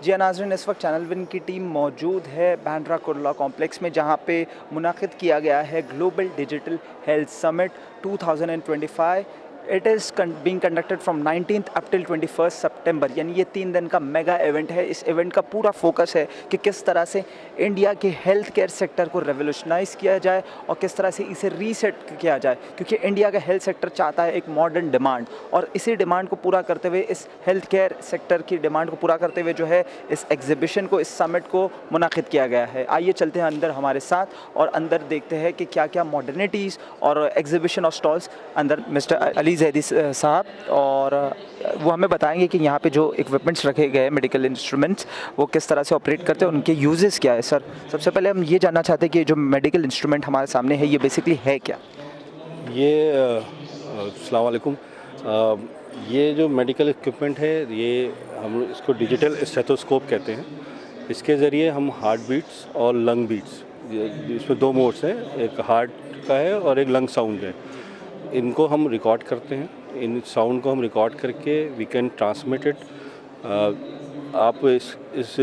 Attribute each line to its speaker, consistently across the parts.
Speaker 1: जी नाज़रीन, इस वक्त चैनल विन की टीम मौजूद है बांद्रा कुर्ला कॉम्प्लेक्स में, जहां पे मुनाकिद किया गया है global digital health summit 2025। It is being conducted from 19th up till 21st सितंबर, यानी ये 3 दिन का मेगा इवेंट है। इस इवेंट का पूरा फोकस है कि किस तरह से इंडिया के हेल्थ केयर सेक्टर को रेवोल्यूशनाइज़ किया जाए और किस तरह से इसे रीसेट किया जाए, क्योंकि इंडिया का हेल्थ सेक्टर चाहता है एक मॉडर्न डिमांड, और इसी डिमांड को पूरा करते हुए, इस हेल्थ केयर सेक्टर की डिमांड को पूरा करते हुए जो है इस एग्जीबिशन को, इस समिट को मुनाकिद किया गया है। आइए चलते हैं अंदर हमारे साथ और अंदर देखते हैं कि क्या क्या मॉडर्निटीज़ और एग्जीबिशन और स्टॉल्स अंदर मिस्टर अली जैदी साहब, और वो हमें बताएंगे कि यहाँ पे जो इक्विपमेंट्स रखे गए हैं, मेडिकल इंस्ट्रूमेंट्स, वो किस तरह से ऑपरेट करते हैं, उनके यूजेस क्या है। सर, सबसे पहले हम ये जानना चाहते हैं कि जो मेडिकल इंस्ट्रूमेंट हमारे सामने है, ये बेसिकली है क्या?
Speaker 2: ये अस्सलाम वालेकुम। ये जो मेडिकल इक्विपमेंट है, ये हम इसको डिजिटल स्टेथोस्कोप कहते हैं। इसके ज़रिए हम हार्ट बीट्स और लंग बीट्स, इसमें 2 मोड्स हैं, एक हार्ट का है और एक लंग साउंड है। इनको हम रिकॉर्ड करते हैं। इन साउंड को हम रिकॉर्ड करके वी कैन ट्रांसमिट इट। आप इस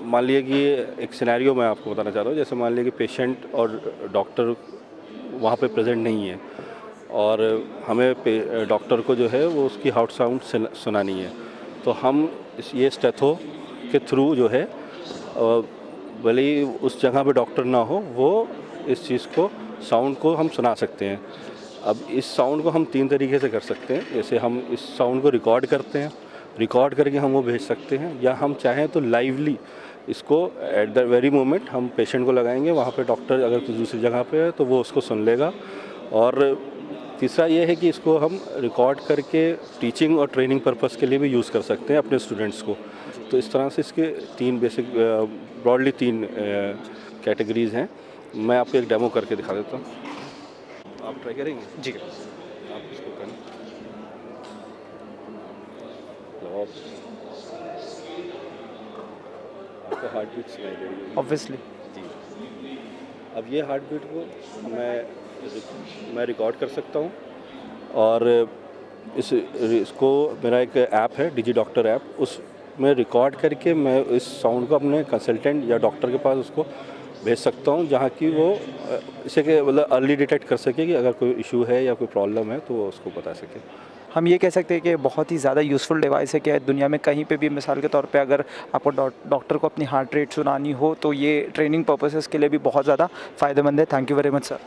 Speaker 2: मान लीजिए कि एक सिनेरियो मैं आपको बताना चाह रहा हूँ। जैसे मान लीजिए कि पेशेंट और डॉक्टर वहाँ पे प्रेजेंट नहीं है और हमें डॉक्टर को जो है वो उसकी हार्ट साउंड सुनानी है, तो हम ये स्टेथो के थ्रू जो है, भले ही उस जगह पे डॉक्टर ना हो, वो इस चीज़ को, साउंड को हम सुना सकते हैं। अब इस साउंड को हम 3 तरीके से कर सकते हैं। जैसे हम इस साउंड को रिकॉर्ड करते हैं, रिकॉर्ड करके हम वो भेज सकते हैं, या हम चाहें तो लाइवली इसको एट द वेरी मोमेंट हम पेशेंट को लगाएंगे, वहाँ पे डॉक्टर अगर किसी दूसरी जगह पे है तो वो उसको सुन लेगा। और तीसरा ये है कि इसको हम रिकॉर्ड करके टीचिंग और ट्रेनिंग पर्पस के लिए भी यूज़ कर सकते हैं अपने स्टूडेंट्स को। तो इस तरह से इसके 3 बेसिक, ब्रॉडली 3 कैटेगरीज़ हैं। मैं आपको एक डेमो करके दिखा देता हूँ। आप ट्राई करेंगे?
Speaker 1: जी।
Speaker 2: आप इसको करें। आपको हार्ट बीट सुनाई दे रही है
Speaker 1: ऑब्वियसली।
Speaker 2: जी। अब ये हार्ट बीट को मैं रिकॉर्ड कर सकता हूँ, और इसको मेरा एक ऐप है, डिजी डॉक्टर ऐप, उसमें रिकॉर्ड करके मैं इस साउंड को अपने कंसल्टेंट या डॉक्टर के पास उसको भेज सकता हूँ, जहाँ कि वो इसे के मतलब अर्ली डिटेक्ट कर सके कि अगर कोई इशू है या कोई प्रॉब्लम है तो वो उसको बता सके।
Speaker 1: हम ये कह सकते हैं कि बहुत ही ज़्यादा यूज़फुल डिवाइस है कि दुनिया में कहीं पे भी, मिसाल के तौर पे अगर आपको डॉक्टर को अपनी हार्ट रेट सुनानी हो, तो ये ट्रेनिंग पर्पसेस के लिए भी बहुत ज़्यादा फ़ायदेमंद है। Thank you very much sir.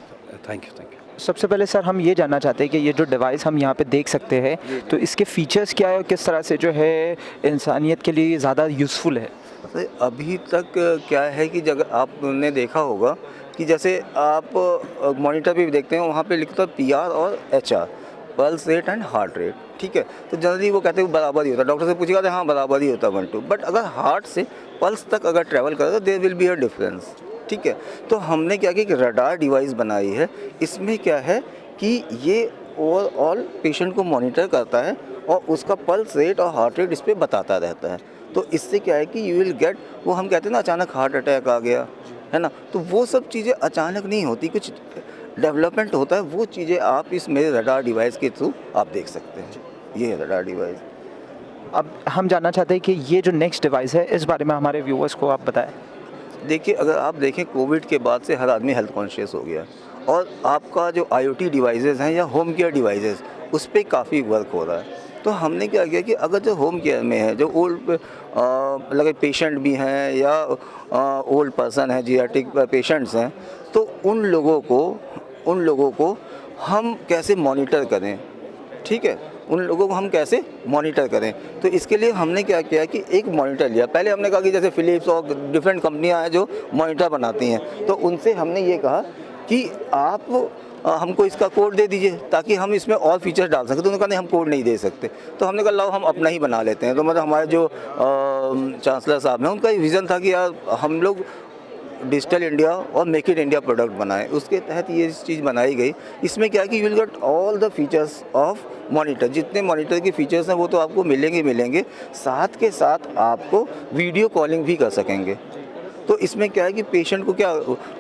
Speaker 2: Thank you.
Speaker 1: सबसे पहले सर, हम ये जानना चाहते हैं कि ये जो डिवाइस हम यहाँ पे देख सकते हैं, तो इसके फीचर्स क्या है और किस तरह से जो है इंसानियत के लिए ज़्यादा यूज़फुल है?
Speaker 3: अभी तक क्या है कि जब आपने देखा होगा कि जैसे आप मॉनिटर पे भी देखते हैं, वहाँ पे लिखता है PR और HR, pulse rate and heart rate, ठीक है। तो जनरली वो कहते हैं बराबर ही होता है। डॉक्टर से पूछेगा तो हाँ बराबर ही होता है 1-2, बट अगर हार्ट से पल्स तक अगर ट्रैवल करे तो there will be a difference, ठीक है। तो हमने क्या किया कि रडार डिवाइस बनाई है। इसमें क्या है कि ये ओवरऑल पेशेंट को मॉनिटर करता है और उसका पल्स रेट और हार्ट रेट इस पर बताता रहता है। तो इससे क्या है कि यू विल गेट, वो हम कहते हैं ना अचानक हार्ट अटैक आ गया है ना, तो वो सब चीज़ें अचानक नहीं होती, कुछ डेवलपमेंट होता है। वो चीज़ें आप इस मेरे रडार डिवाइस के थ्रू आप देख सकते हैं। ये है रडार डिवाइस।
Speaker 1: अब हम जानना चाहते हैं कि ये जो नेक्स्ट डिवाइस है, इस बारे में हमारे व्यूअर्स को आप बताएं।
Speaker 3: देखिए, अगर आप देखें कोविड के बाद से हर आदमी हेल्थ कॉन्शियस हो गया, और आपका जो IoT डिवाइसेस हैं या होम केयर डिवाइसेस, उस पर काफ़ी वर्क हो रहा है। तो हमने क्या किया कि अगर जो होम केयर में है, जो ओल्ड लगे पेशेंट भी हैं या ओल्ड पर्सन है, जीआरटिक पेशेंट्स हैं, तो उन लोगों को हम कैसे मॉनिटर करें, ठीक है, उन लोगों को हम कैसे मॉनिटर करें। तो इसके लिए हमने क्या किया कि एक मॉनिटर लिया। पहले हमने कहा कि जैसे फिलिप्स और डिफरेंट कंपनियां हैं जो मॉनिटर बनाती हैं, तो उनसे हमने ये कहा कि आप हमको इसका कोड दे दीजिए ताकि हम इसमें और फीचर्स डाल सकें। तो उन्होंने कहा नहीं, हम कोड नहीं दे सकते। तो हमने कहा लाओ हम अपना ही बना लेते हैं। तो मतलब हमारे जो चांसलर साहब हैं, उनका विज़न था कि यार हम लोग डिजिटल इंडिया और मेक इन इंडिया प्रोडक्ट बनाए। उसके तहत ये चीज़ बनाई गई। इसमें क्या है कि you will get all the features of monitor. जितने मॉनिटर के फीचर्स हैं वो तो आपको मिलेंगे, साथ के साथ आपको वीडियो कॉलिंग भी कर सकेंगे। तो इसमें क्या है कि पेशेंट को क्या,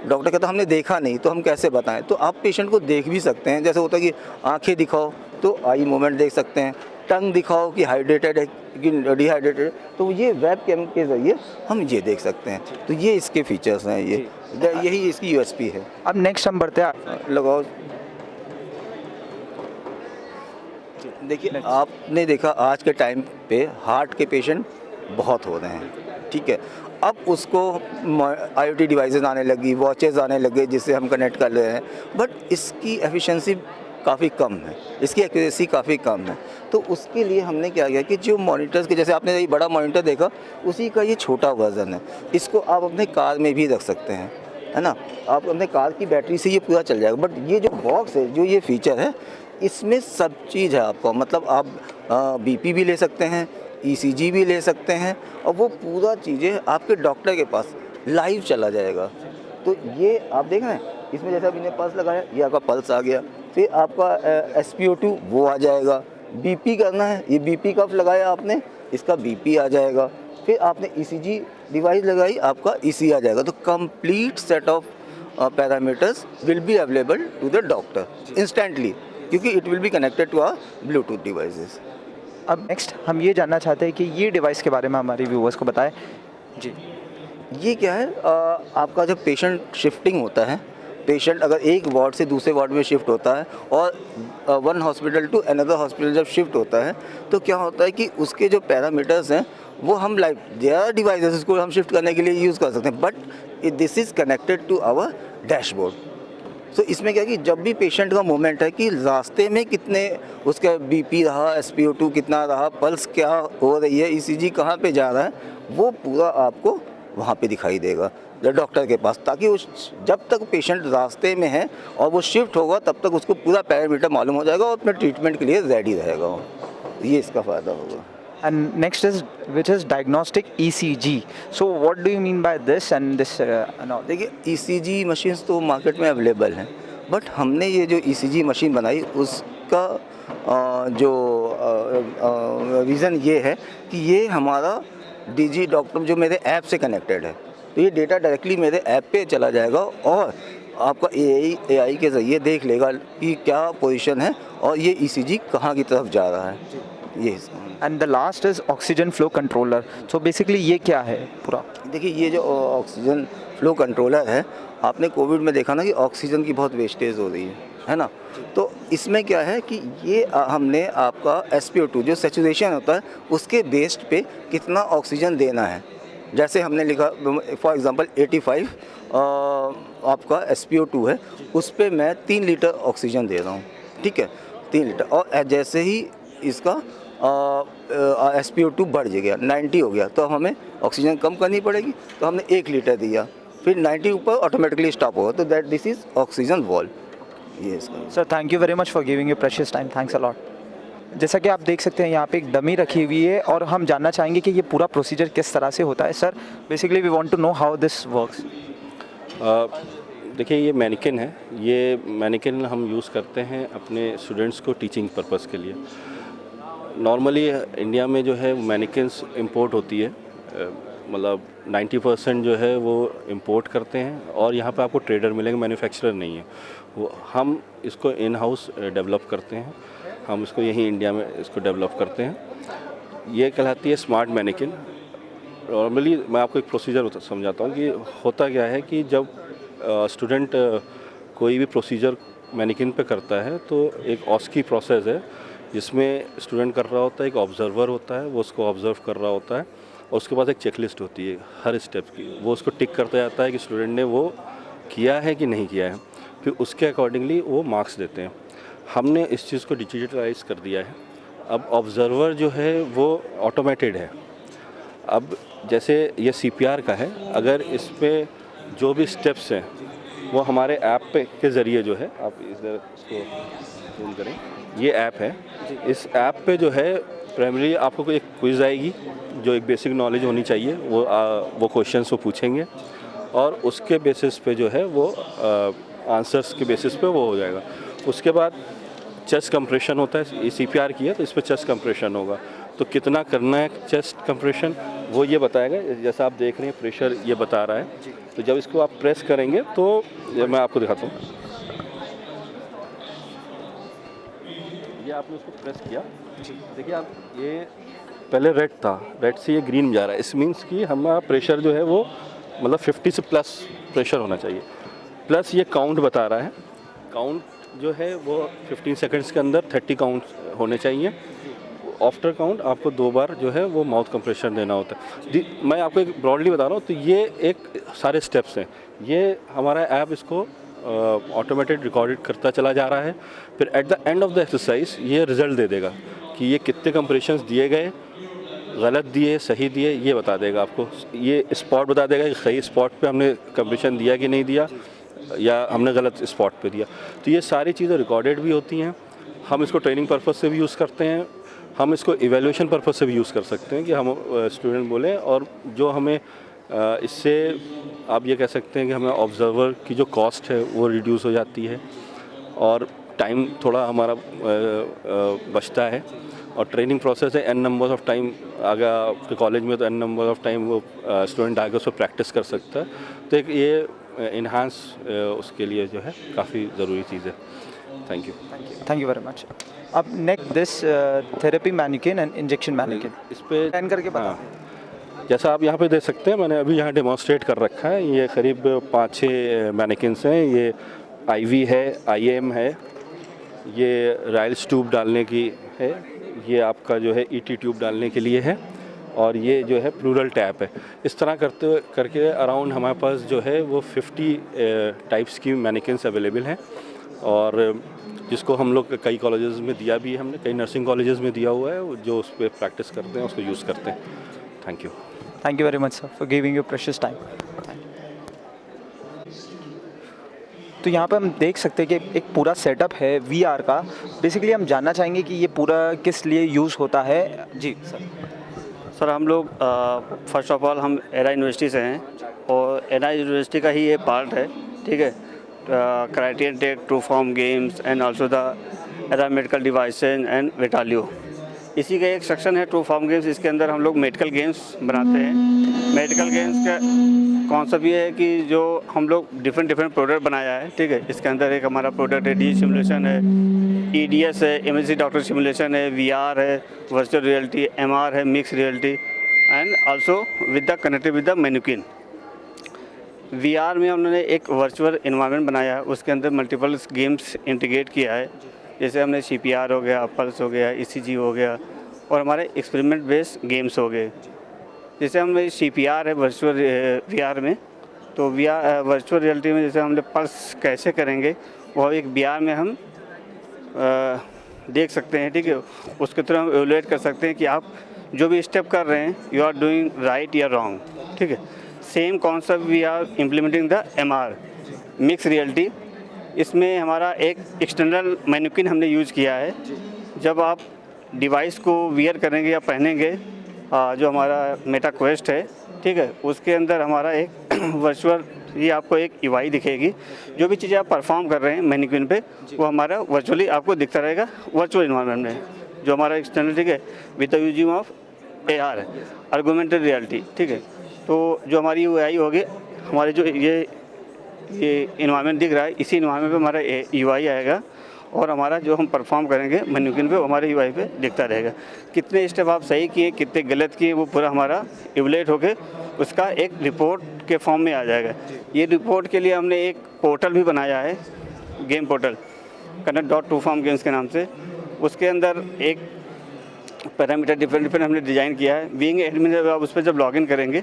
Speaker 3: डॉक्टर कहता हमने देखा नहीं तो हम कैसे बताएं, तो आप पेशेंट को देख भी सकते हैं। जैसे होता है कि आंखें दिखाओ तो आई मूवमेंट देख सकते हैं, टंग दिखाओ कि हाइड्रेटेड है डिहाइड्रेटेड, तो ये वेब कैम के ज़रिए हम ये देख सकते हैं। तो ये इसके फीचर्स हैं, यही इसकी यूएसपी है।
Speaker 1: अब नेक्स्ट हम बढ़ते हैं।
Speaker 3: लगाओ। देखिए, आपने देखा आज के टाइम पे हार्ट के पेशेंट बहुत हो रहे हैं, ठीक है। अब उसको IoT डिवाइसेस आने लगी, वॉचेस आने लगे जिससे हम कनेक्ट कर रहे हैं, बट इसकी एफिशिएंसी काफ़ी कम है, इसकी एक्यूरेसी काफ़ी कम है। तो उसके लिए हमने क्या किया कि जो मॉनिटर्स के, जैसे आपने ये बड़ा मॉनिटर देखा, उसी का ये छोटा वर्जन है। इसको आप अपने कार में भी रख सकते हैं, है ना। आप अपने कार की बैटरी से ये पूरा चल जाएगा। बट ये जो बॉक्स है, जो ये फीचर है, इसमें सब चीज़ है आपको। मतलब आप BP भी ले सकते हैं, ECG भी ले सकते हैं, और वो पूरा चीज़ें आपके डॉक्टर के पास लाइव चला जाएगा। तो ये आप देख रहे हैं, इसमें जैसे अभी ने पल्स लगाया, ये आपका पल्स आ गया। फिर आपका SpO2 वो आ जाएगा। BP करना है, ये BP कफ लगाया आपने, इसका BP आ जाएगा। फिर आपने ECG डिवाइस लगाई, आपका EC आ जाएगा। तो complete set of parameters will be available to the doctor instantly, क्योंकि it will be connected to our Bluetooth devices.
Speaker 1: अब नेक्स्ट हम ये जानना चाहते हैं कि ये डिवाइस के बारे में हमारे व्यूअर्स को बताएं जी।
Speaker 3: ये क्या है, आपका जब पेशेंट शिफ्टिंग होता है, पेशेंट अगर एक वार्ड से दूसरे वार्ड में शिफ्ट होता है और one hospital to another hospital जब शिफ्ट होता है, तो क्या होता है कि उसके जो पैरामीटर्स हैं वो हम लाइव देयर डिवाइसेस को हम शिफ्ट करने के लिए यूज़ कर सकते हैं। But this is connected to our dashboard. So इसमें क्या है कि जब भी पेशेंट का मूवमेंट है कि रास्ते में कितने उसका BP रहा, SpO2 कितना रहा, पल्स क्या हो रही है, ECG कहाँ पे जा रहा है, वो पूरा आपको वहाँ पे दिखाई देगा डॉक्टर के पास, ताकि उस जब तक पेशेंट रास्ते में है और वो शिफ्ट होगा तब तक उसको पूरा पैरामीटर मालूम हो जाएगा और अपने ट्रीटमेंट के लिए रेडी रहेगा वो। ये इसका फ़ायदा होगा।
Speaker 1: And next is which is diagnostic ECG. So what do you mean by this and this? No.
Speaker 3: देखिए, ECG मशीन्स तो मार्केट में अवेलेबल हैं, बट हमने ये जो ECG मशीन बनाई उसका जो रीज़न ये है कि ये हमारा डिजी डॉक्टर जो मेरे ऐप से कनेक्टेड है, तो ये डेटा डायरेक्टली मेरे ऐप पे चला जाएगा और आपका AI के ज़रिए देख लेगा कि क्या पोजीशन है और ये ECG कहाँ की तरफ जा रहा है। ये
Speaker 1: And the last is oxygen flow controller. So basically ये क्या है पूरा?
Speaker 3: देखिए, ये जो ऑक्सीजन फ्लो कंट्रोलर है, आपने कोविड में देखा ना कि ऑक्सीजन की बहुत वेस्टेज हो रही है ना। तो इसमें क्या है कि ये हमने आपका SpO2 जो सैचुरेशन होता है उसके बेस्ड पे कितना ऑक्सीजन देना है। जैसे हमने लिखा फॉर एग्जांपल 85 आपका SpO2 है, उस पर मैं 3 लीटर ऑक्सीजन दे रहा हूँ, ठीक है, 3 लीटर। और जैसे ही इसका SpO2 बढ़ गया, 90 हो गया, तो हमें ऑक्सीजन कम करनी पड़ेगी, तो हमने 1 लीटर दिया, फिर 90 ऊपर ऑटोमेटिकली स्टॉप होगा। तो that this is oxygen wall. ये इसका।
Speaker 1: Sir thank you very much for giving your precious time. Thanks a lot. जैसा कि आप देख सकते हैं यहाँ पे एक डमी रखी हुई है और हम जानना चाहेंगे कि ये पूरा प्रोसीजर किस तरह से होता है। Sir basically we want to know how this works.
Speaker 2: देखिए, ये मैनिकिन है। ये मैनिकिन हम यूज़ करते हैं अपने स्टूडेंट्स को टीचिंग पर्पस के लिए। नॉर्मली इंडिया में जो है मैनिकिन्स इंपोर्ट होती है, मतलब 90% जो है वो इंपोर्ट करते हैं और यहाँ पे आपको ट्रेडर मिलेंगे, मैन्युफैक्चरर नहीं है वो। हम इसको इन हाउस डेवलप करते हैं, हम इसको यहीं इंडिया में इसको डेवलप करते हैं। ये कहलाती है स्मार्ट मैनिकिन। नॉर्मली मैं आपको एक प्रोसीजर समझाता हूँ कि होता क्या है कि जब स्टूडेंट कोई भी प्रोसीजर मैनिकिन पे करता है तो एक ऑस्की प्रोसेस है जिसमें स्टूडेंट कर रहा होता है, एक ऑब्जर्वर होता है, वो उसको ऑब्जर्व कर रहा होता है और उसके पास एक चेकलिस्ट होती है हर स्टेप की, वो उसको टिक करता जाता है कि स्टूडेंट ने वो किया है कि नहीं किया है, फिर उसके अकॉर्डिंगली वो मार्क्स देते हैं। हमने इस चीज़ को डिजिटलाइज कर दिया है। अब ऑब्जर्वर जो है वो ऑटोमेटेड है। अब जैसे ये CPR का है, अगर इस पर जो भी स्टेप्स हैं वो हमारे ऐप पे के ज़रिए जो है, आप इधर इसको जूम करें, ये ऐप है। इस ऐप पे जो है प्राइमरी आपको कोई एक क्विज़ आएगी जो एक बेसिक नॉलेज होनी चाहिए, वो क्वेश्चंस वो पूछेंगे और उसके बेसिस पे जो है वो आंसर्स के बेसिस पे वो हो जाएगा। उसके बाद चेस्ट कंप्रेशन होता है, ये CPR की है तो इस पर चेस्ट कंप्रेशन होगा, तो कितना करना है चेस्ट कंप्रेशन वो ये बताएगा। जैसा आप देख रहे हैं प्रेशर ये बता रहा है, तो जब इसको आप प्रेस करेंगे तो मैं आपको दिखाता हूँ। ये आपने उसको प्रेस किया, देखिए आप ये पहले रेड था, रेड से ये ग्रीन में जा रहा है। इस मीन्स कि हमारा प्रेशर जो है वो मतलब 50 से प्लस प्रेशर होना चाहिए। प्लस ये काउंट बता रहा है, काउंट जो है वो 15 सेकंड्स के अंदर 30 काउंट होने चाहिए। आफ्टर काउंट आपको 2 बार जो है वो माउथ कंप्रेशन देना होता है। मैं आपको एक ब्रॉडली बता रहा हूँ, तो ये एक सारे स्टेप्स हैं। ये हमारा ऐप इसको ऑटोमेटेड रिकॉर्डेड करता चला जा रहा है। फिर at the end of the exercise ये रिज़ल्ट दे देगा कि ये कितने कंप्रेशंस दिए गए, गलत दिए, सही दिए, ये बता देगा आपको। ये स्पॉट बता देगा कि सही स्पॉट पे हमने कंप्रेशन दिया कि नहीं दिया, या हमने गलत स्पॉट पे दिया। तो ये सारी चीज़ें रिकॉर्डेड भी होती हैं। हम इसको ट्रेनिंग पर्पज़ से भी यूज़ करते हैं, हम इसको इवैल्यूएशन पर्पज़ से भी यूज़ कर सकते हैं कि हम स्टूडेंट बोलें, और जो हमें इससे आप ये कह सकते हैं कि हमें ऑब्जर्वर की जो कॉस्ट है वो रिड्यूस हो जाती है, और टाइम थोड़ा हमारा बचता है। और ट्रेनिंग प्रोसेस है, एन नंबर ऑफ़ टाइम, अगर आपके कॉलेज में तो एन नंबर ऑफ़ टाइम वो स्टूडेंट आगे उसको प्रैक्टिस कर सकता है। तो एक ये इन्हांस उसके लिए जो है काफ़ी ज़रूरी चीज़ है। Thank you
Speaker 1: very much. अब next this therapy mannequin and injection mannequin,
Speaker 2: इस पे
Speaker 1: प्लान करके बता।
Speaker 2: जैसा आप यहाँ पे देख सकते हैं, मैंने अभी यहाँ डेमोन्स्ट्रेट कर रखा है। ये करीब 5-6 मैनिक्विन्स हैं। ये आईवी है, आईएम है, ये राइल्स ट्यूब डालने की है, ये आपका जो है ईटी ट्यूब डालने के लिए है, और ये जो है प्लूरल टैप है। इस तरह करके अराउंड हमारे पास जो है वो 50 टाइप्स की मैनिक्विन्स अवेलेबल हैं, और जिसको हम लोग कई कॉलेजेस में दिया भी है, हमने कई नर्सिंग कॉलेजेस में दिया हुआ है, जो उस पर प्रैक्टिस करते हैं, उसको यूज़ करते हैं। Thank you very much sir for giving your precious time. तो यहाँ पे हम देख सकते हैं कि एक पूरा सेटअप है वीआर का। बेसिकली हम जानना चाहेंगे कि ये पूरा किस लिए यूज़ होता है। जी
Speaker 4: सर, हम लोग फर्स्ट ऑफ ऑल हम एरा यूनिवर्सिटी से हैं, और एरा यूनिवर्सिटी का ही ये पार्ट है, ठीक है। Criterion Tech, Truform Games and also the Era medical devices and Vetalio, इसी का एक सेक्शन है ट्रूफॉर्म गेम्स। इसके अंदर हम लोग मेडिकल गेम्स बनाते हैं। मेडिकल गेम्स का कॉन्सेप्ट ये है कि जो हम लोग डिफरेंट प्रोडक्ट बनाया है, ठीक है। इसके अंदर एक हमारा प्रोडक्ट है डी सिमुलेशन है, EDS है, इमरजेंसी डॉक्टर सिमुलेशन है, VR है, वर्चुअल रियलिटी, MR है, mix reality, and also with the connected with the mannequin. VR में उन्होंने एक वर्चुअल इन्वायरमेंट बनाया है, उसके अंदर मल्टीपल गेम्स इंटीग्रेट किया है। जैसे हमने CPR हो गया, पल्स हो गया, ECG हो गया, और हमारे एक्सपेरिमेंट बेस्ड गेम्स हो गए। जैसे हमें CPR है वर्चुअल VR में, तो वर्चुअल रियलिटी में जैसे हमने पल्स कैसे करेंगे वो एक VR में हम देख सकते हैं, ठीक है। उसके थ्रू हम एवेलुएट कर सकते हैं कि आप जो भी स्टेप कर रहे हैं यू आर डूइंग राइट या रॉन्ग, ठीक है। Same concept we are implementing the MR mix reality. इसमें हमारा एक एक्सटर्नल मैनिक्विन हमने यूज़ किया है। जब आप डिवाइस को वियर करेंगे या पहनेंगे, जो हमारा मेटा क्वेस्ट है, ठीक है, उसके अंदर हमारा एक वर्चुअल ये आपको एक EY दिखेगी। जो भी चीज़ें आप परफॉर्म कर रहे हैं मैनिक्विन पे, वो हमारा वर्चुअली आपको दिखता रहेगा वर्चुअल इन्वायरमेंट में, जो हमारा एक्सटर्नल, ठीक है, with the using of AR augmented reality, ठीक है। तो जो हमारी UI होगी, हमारे जो ये इन्वायरमेंट दिख रहा है, इसी इन्वायरमेंट पे हमारा UI आएगा, और हमारा जो हम परफॉर्म करेंगे मैनिक्विन पे, हमारे UI पे दिखता रहेगा। कितने स्टेप आप सही किए, कितने गलत किए, वो पूरा हमारा इवलेट होके उसका एक रिपोर्ट के फॉर्म में आ जाएगा। ये रिपोर्ट के लिए हमने एक पोर्टल भी बनाया है, गेम पोर्टल connect.trueform games के नाम से। उसके अंदर एक पैरामीटर डिफरेंट हमने डिज़ाइन किया है। बीइंग एडमिन आप उस पर जब लॉगिन करेंगे,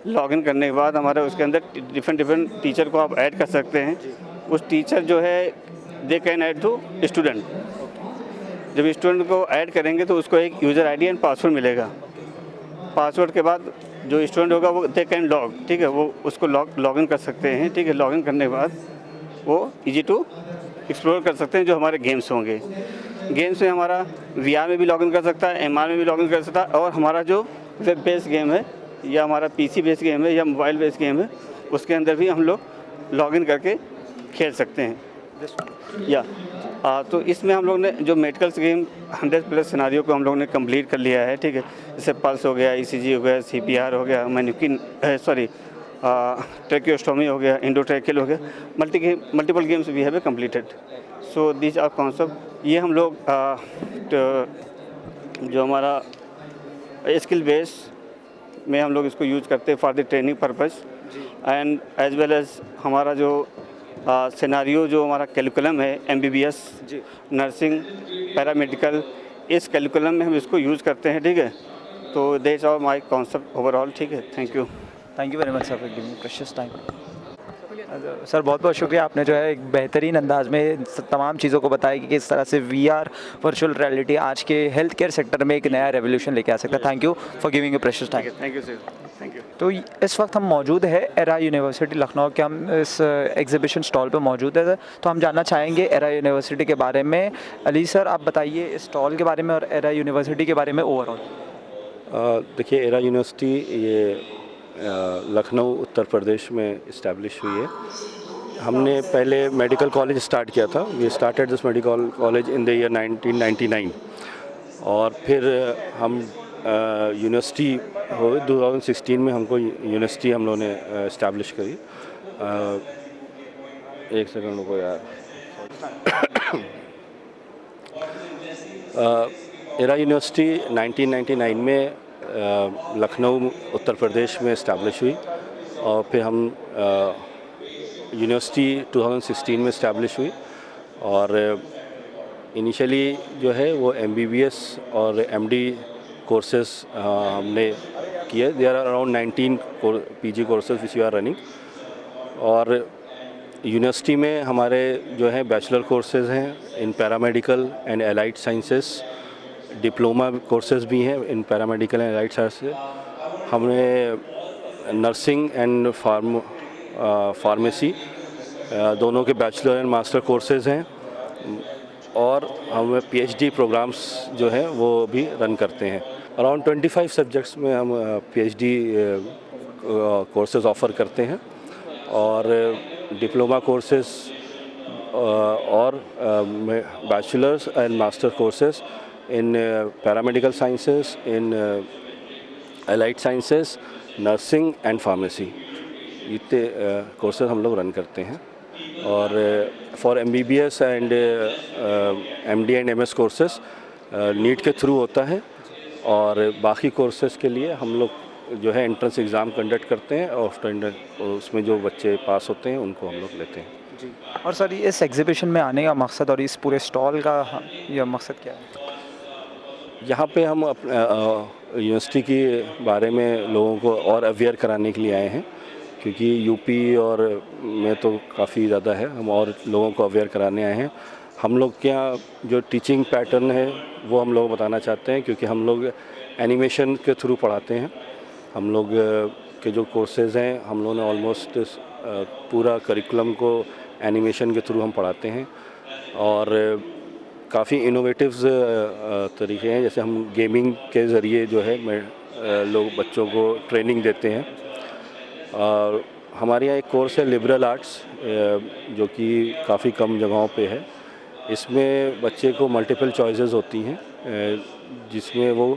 Speaker 4: लॉगिन करने के बाद हमारे उसके अंदर डिफरेंट टीचर को आप ऐड कर सकते हैं। उस टीचर जो है they can add to student. जब स्टूडेंट को ऐड करेंगे तो उसको एक यूज़र ID एंड पासवर्ड मिलेगा। पासवर्ड के बाद जो स्टूडेंट होगा वो दे कैन लॉग, ठीक है, वो उसको लॉगिन कर सकते हैं, ठीक है। लॉगिन करने के बाद वो ईजी टू एक्सप्लोर कर सकते हैं जो हमारे गेम्स होंगे। गेम्स में हमारा VR में भी लॉगिन कर सकता है, MR में भी लॉगिन कर सकता है, और हमारा जो वेब बेस्ड गेम है या हमारा PC बेस्ड गेम है या मोबाइल बेस्ड गेम है, उसके अंदर भी हम लोग लॉगिन करके खेल सकते हैं। तो इसमें हम लोग ने जो मेडिकल गेम 100+ सिनारियो को हम लोग ने कंप्लीट कर लिया है, ठीक है। जैसे पल्स हो गया, ECG हो गया, CPR हो गया, मैनिक्विन ट्रैकियोस्टोमी हो गया, इंडोट्रैकियल हो गया, multiple games we have completed. So this are concept. ये हम लोग जो हमारा स्किल बेस में हम लोग इसको यूज़ करते हैं for the training purpose and as well as हमारा जो सिनारियो जो हमारा कैलिकुलम है MBBS नर्सिंग पैरामेडिकल, इस कैलिकुलम में हम इसको यूज़ करते हैं, ठीक है। तो that's our my concept overall, ठीक है। Thank you
Speaker 1: very much sir for giving precious time. Sir बहुत बहुत शुक्रिया, आपने जो है एक बेहतरीन अंदाज में तमाम चीज़ों को बताया कि किस तरह से VR वर्चुअल रियलिटी आज के हेल्थ केयर सेक्टर में एक नया रेवोल्यूशन लेके आ सकता है। Thank you for giving a precious time.
Speaker 4: Thank you sir, thank you.
Speaker 1: तो इस वक्त हम मौजूद है एरा यूनिवर्सिटी लखनऊ के, हम इस एग्जीबिशन स्टॉल पर मौजूद है। तो हम जानना चाहेंगे एरा यूनिवर्सिटी के बारे में। अली सर आप बताइए इस स्टॉल के बारे में और एरा यूनिवर्सिटी के बारे में ओवरऑल।
Speaker 2: देखिए, एरा यूनिवर्सिटी ये लखनऊ उत्तर प्रदेश में इस्टेब्लिश हुई है। हमने पहले मेडिकल कॉलेज स्टार्ट किया था। We started this medical college in the year 1999 और फिर हम यूनिवर्सिटी हो 2016 में हमको यूनिवर्सिटी हम लोगों ने इस्टेब्लिश करी। एक सेकंड रुको यार। एरा यूनिवर्सिटी 1999 में लखनऊ उत्तर प्रदेश में इस्टेब्लिश हुई और फिर हम यूनिवर्सिटी 2016 में इस्टेब्लिश हुई और इनिशियली जो है वो MBBS और MD कोर्सेज हमने किए। There are around 19 PG courses which you are running. और यूनिवर्सिटी में हमारे जो है बैचलर कोर्सेज हैं in paramedical and allied sciences, diploma courses भी हैं in paramedical and allied sciences. हमने नर्सिंग एंड फार्मेसी दोनों के बैचलर एंड मास्टर कोर्सेज हैं और हम PhD प्रोग्राम्स जो हैं वो भी रन करते हैं। अराउंड 25 सब्जेक्ट्स में हम PhD कोर्सेज ऑफ़र करते हैं और डिप्लोमा कोर्सेज और bachelors and master courses in paramedical sciences, in allied sciences, nursing and pharmacy, इतने कोर्सेज हम लोग रन करते हैं। और for MBBS and MD and MS courses NEET के थ्रू होता है और बाकी कोर्सेज के लिए हम लोग जो है एंट्रेंस एग्ज़ाम कंडक्ट करते हैं और उसमें जो बच्चे पास होते हैं उनको हम लोग लेते हैं
Speaker 1: जी। और सर इस एग्जीबिशन में आने का मकसद और इस पूरे स्टॉल का यह मकसद क्या है?
Speaker 2: यहाँ पे हम अपने यूनिवर्सिटी के बारे में लोगों को और अवेयर कराने के लिए आए हैं, क्योंकि यूपी और में तो काफ़ी ज़्यादा है। हम और लोगों को अवेयर कराने आए हैं। हम लोग के यहाँ जो टीचिंग पैटर्न है वो हम लोग बताना चाहते हैं, क्योंकि हम लोग एनिमेशन के थ्रू पढ़ाते हैं। हम लोग के जो कोर्सेज़ हैं हम लोगों ने ऑलमोस्ट पूरा करिकुलम को एनिमेशन के थ्रू हम पढ़ाते हैं और काफ़ी इनोवेटिव तरीके हैं। जैसे हम गेमिंग के ज़रिए जो है लोग बच्चों को ट्रेनिंग देते हैं। और हमारे यहाँ एक कोर्स है लिबरल आर्ट्स जो कि काफ़ी कम जगहों पे है। इसमें बच्चे को मल्टीपल चॉइसेस होती हैं जिसमें वो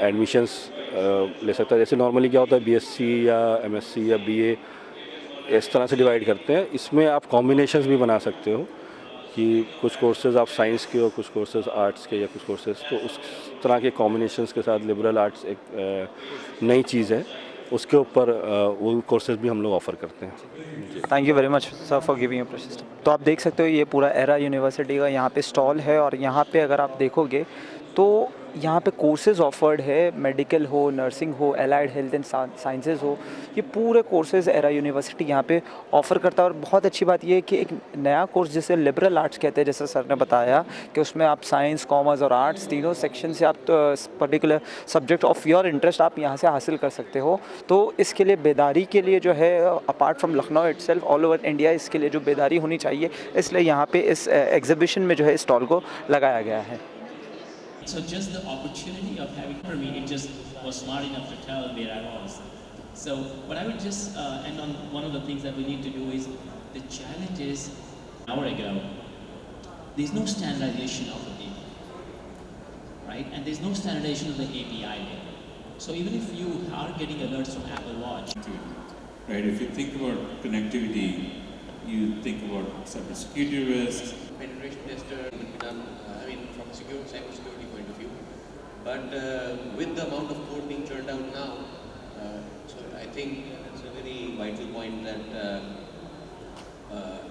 Speaker 2: एडमिशन्स ले सकता है। जैसे नॉर्मली क्या होता है BSc या MSc या BA इस तरह से डिवाइड करते हैं। इसमें आप कॉम्बिनेशंस भी बना सकते हो कि कुछ कोर्सेज आप साइंस के और कुछ कोर्सेज आर्ट्स के या कुछ कोर्सेज, तो उस तरह के कॉम्बिनेशंस के साथ लिबरल आर्ट्स एक नई चीज़ है, उसके ऊपर वो कोर्सेज भी हम लोग ऑफ़र करते हैं।
Speaker 1: Thank you very much sir for giving a precious time. तो आप देख सकते हो ये पूरा एरा यूनिवर्सिटी का यहाँ पे स्टॉल है और यहाँ पे अगर आप देखोगे तो यहाँ पे कोर्सेज़ ऑफर्ड है, मेडिकल हो, नर्सिंग हो, एलाइड हेल्थ एंड साइंसेज हो, ये पूरे कोर्सेज़ एरा यूनिवर्सिटी यहाँ पे ऑफ़र करता है। और बहुत अच्छी बात ये है कि एक नया कोर्स जिसे लिबरल आर्ट्स कहते हैं, जैसे सर ने बताया कि उसमें आप साइंस, कॉमर्स और आर्ट्स तीनों सेक्शन से आप particular subject of your interest आप यहाँ से हासिल कर सकते हो। तो इसके लिए बेदारी के लिए जो है apart from Lucknow itself all over India इसके लिए जो बेदारी होनी चाहिए, इसलिए यहाँ पे इस एग्जीबिशन में जो है स्टॉल को लगाया गया है।
Speaker 5: So just the opportunity of having for me, it just was smart enough to tell where I was. So what I would just end on one of the things that we need to do is the challenge is an hour ago. There's no standardization of the data, right? And there's no standardization of the API data. So even if you are getting alerts from Apple Watch,
Speaker 6: right? If you think about connectivity, you think about cybersecurity risks.
Speaker 7: Penetration tester will be done, from a cybersecurity point of view. But with the amount of code being churned out now, so I think it's a very vital point that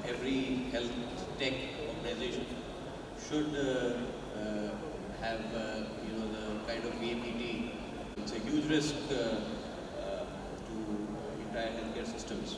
Speaker 7: every health tech organization should have the kind of VMPT. It's a huge risk to entire healthcare systems.